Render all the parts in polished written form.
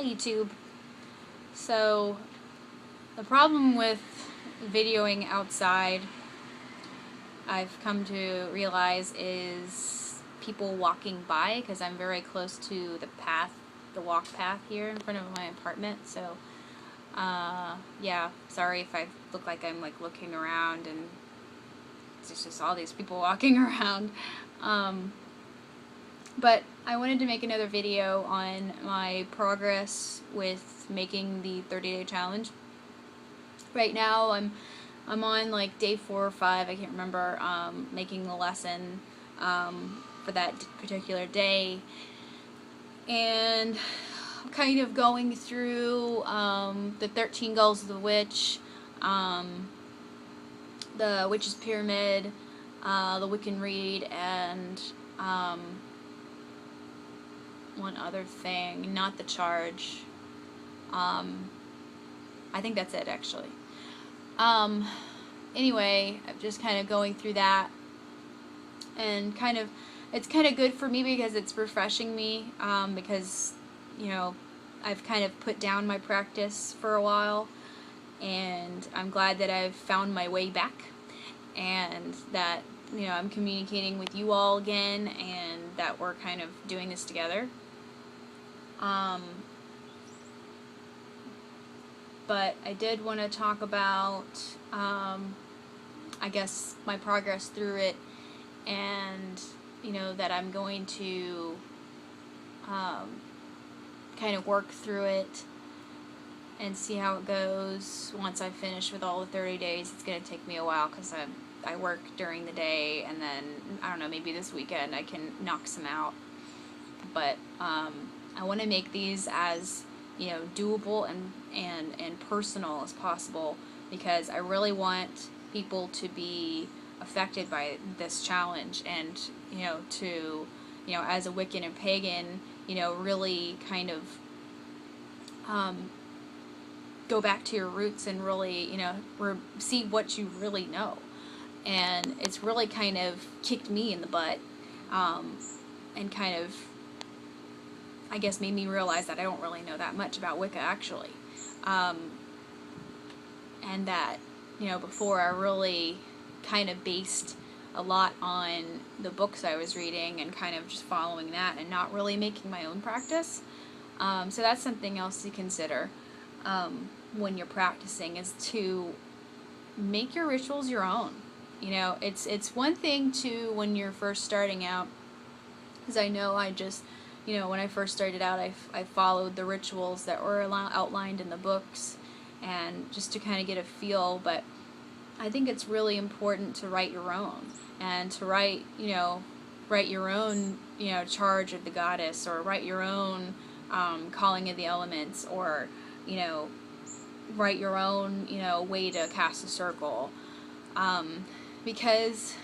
Hi YouTube. So the problem with videoing outside, I've come to realize, is people walking by, because I'm very close to the path, the walk path here in front of my apartment. So yeah, sorry if I look like I'm like looking around and it's just all these people walking around. But I wanted to make another video on my progress with making the 30-day challenge. Right now I'm on like day 4 or 5, I can't remember, making the lesson for that particular day, and kind of going through the 13 goals of the witch, the witch's pyramid, the Wiccan Rede, and one other thing, not the charge. I think that's it, actually. Anyway, I'm just kind of going through that, and it's kind of good for me because it's refreshing me, because, you know, I've kind of put down my practice for a while, and I'm glad that I've found my way back, and that, you know, I'm communicating with you all again, and that we're kind of doing this together. But I did want to talk about, I guess, my progress through it, and, you know, that I'm going to kind of work through it and see how it goes once I finish with all the 30 days. It's going to take me a while because I work during the day, and then, I don't know, maybe this weekend I can knock some out. But I want to make these as, you know, doable and personal as possible, because I really want people to be affected by this challenge, and, you know, to, you know, as a Wiccan and pagan, you know, really kind of go back to your roots and really, you know, see what you really know. And it's really kind of kicked me in the butt, and kind of, I guess, made me realize that I don't really know that much about Wicca, actually. And that, you know, before I really kind of based a lot on the books I was reading and kind of just following that and not really making my own practice. So that's something else to consider when you're practicing, is to make your rituals your own. You know, it's one thing to, when you're first starting out, because I know I just, you know, when I first started out, I followed the rituals that were outlined in the books, and just to kind of get a feel. But I think it's really important to write your own, and to write your own, you know, charge of the goddess, or write your own calling of the elements, or, you know, write your own, you know, way to cast a circle, because,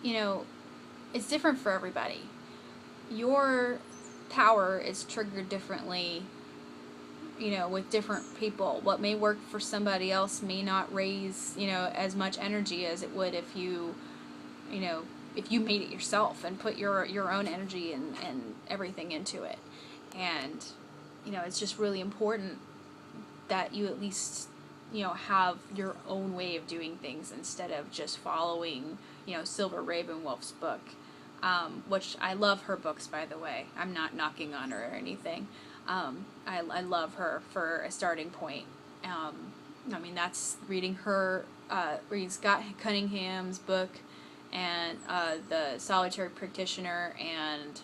you know, it's different for everybody. Your power is triggered differently, you know, with different people. What may work for somebody else may not raise, you know, as much energy as it would if you, you know, if you made it yourself and put your own energy and everything into it. And, you know, it's just really important that you at least, you know, have your own way of doing things, instead of just following, you know, Silver Ravenwolf's book. Which I love her books, by the way. I'm not knocking on her or anything. I love her for a starting point. I mean, that's reading her, reading Scott Cunningham's book, and the Solitary Practitioner, and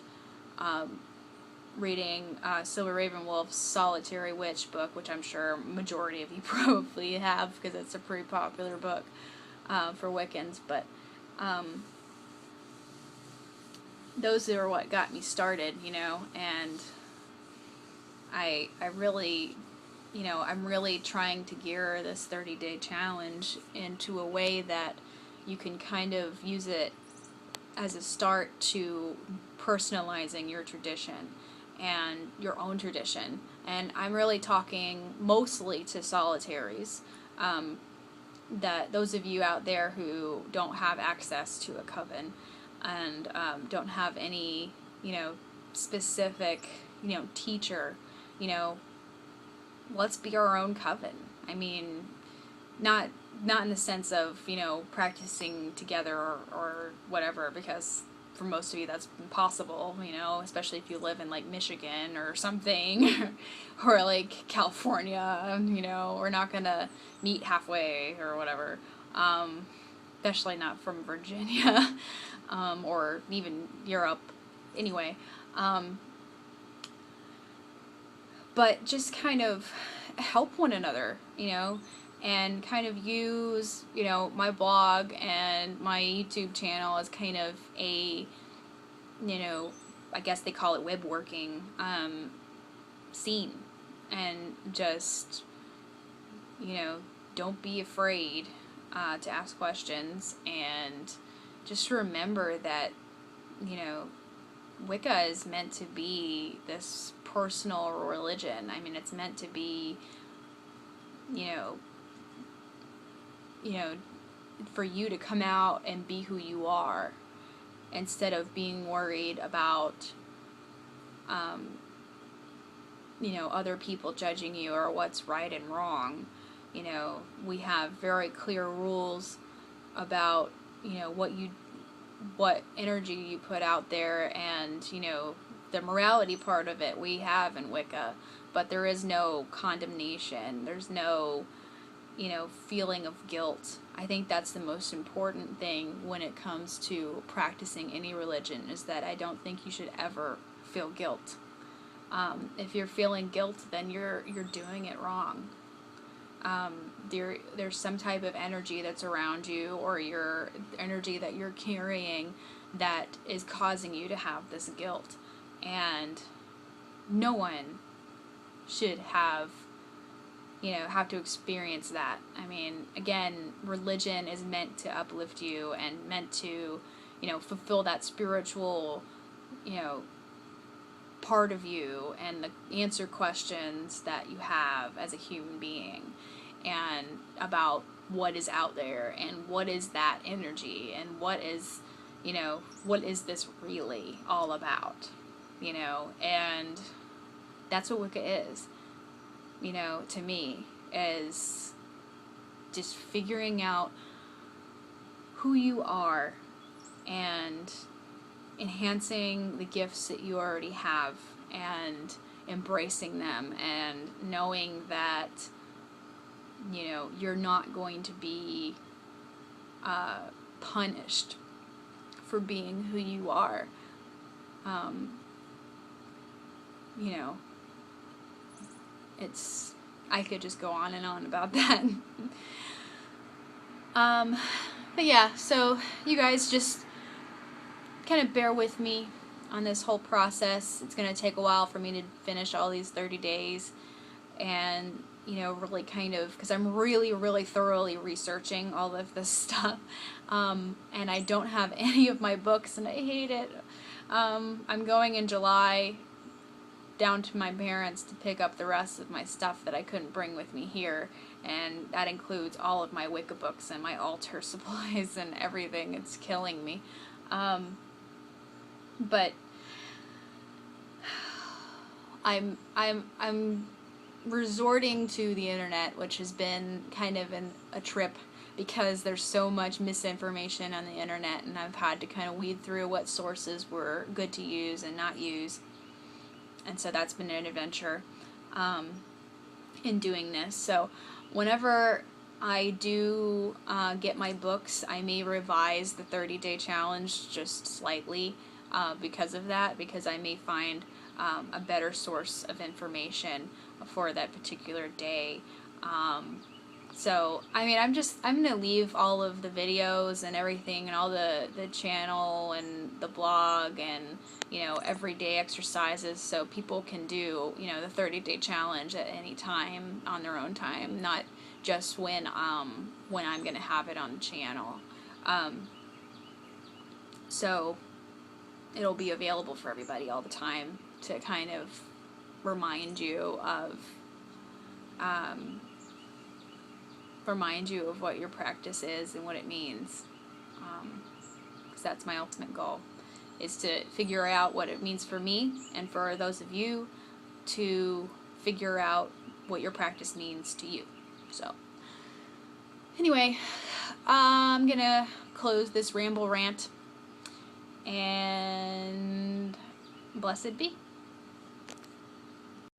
reading Silver Ravenwolf's Solitary Witch book, which I'm sure majority of you probably have, because it's a pretty popular book for Wiccans. But those are what got me started, you know, and I really, you know, I'm really trying to gear this 30-day challenge into a way that you can kind of use it as a start to personalizing your tradition and your own tradition. And I'm really talking mostly to solitaries, that those of you out there who don't have access to a coven, and don't have any, you know, specific, teacher. Let's be our own coven. I mean, not in the sense of, practicing together or whatever, because for most of you that's impossible, especially if you live in like Michigan or something, or like California, we're not gonna meet halfway or whatever, especially not from Virginia, or even Europe, anyway, but just kind of help one another, and kind of use, my blog and my YouTube channel as kind of a, I guess they call it web working, scene. And just, don't be afraid to ask questions, and just remember that, Wicca is meant to be this personal religion. I mean, it's meant to be, for you to come out and be who you are, instead of being worried about, other people judging you or what's right and wrong. We have very clear rules about, what energy you put out there, and, the morality part of it we have in Wicca, but there is no condemnation. There's no, feeling of guilt. I think that's the most important thing when it comes to practicing any religion, is that I don't think you should ever feel guilt. If you're feeling guilt, then you're doing it wrong. There's some type of energy that's around you, or your energy that you're carrying, that is causing you to have this guilt. And no one should have to experience that. I mean, again, religion is meant to uplift you and meant to, fulfill that spiritual, part of you, and answer questions that you have as a human being, and about what is out there, and what is that energy, and what is this really all about, and that's what Wicca is, to me, is just figuring out who you are and enhancing the gifts that you already have, and embracing them, and knowing that, you're not going to be punished for being who you are. I could just go on and on about that. But yeah, so you guys just kind of bear with me on this whole process. It's going to take a while for me to finish all these 30 days, and really kind of, because I'm really, really thoroughly researching all of this stuff, and I don't have any of my books, and I hate it. I'm going in July down to my parents to pick up the rest of my stuff that I couldn't bring with me here, and that includes all of my Wicca books and my altar supplies and everything. It's killing me. But I'm resorting to the internet, which has been kind of a trip, because there's so much misinformation on the internet, and I've had to kind of weed through what sources were good to use and not use. And so that's been an adventure in doing this. So whenever I do get my books, I may revise the 30-day challenge just slightly because of that, because I may find a better source of information for that particular day. So, I mean, I'm going to leave all of the videos and everything, and all the channel and the blog and, everyday exercises, so people can do, the 30-day challenge at any time on their own time, not just when I'm going to have it on the channel. So, it'll be available for everybody all the time to kind of remind you of what your practice is and what it means, because that's my ultimate goal, is to figure out what it means for me, and for those of you to figure out what your practice means to you. So, anyway, I'm gonna close this ramble rant, and blessed be.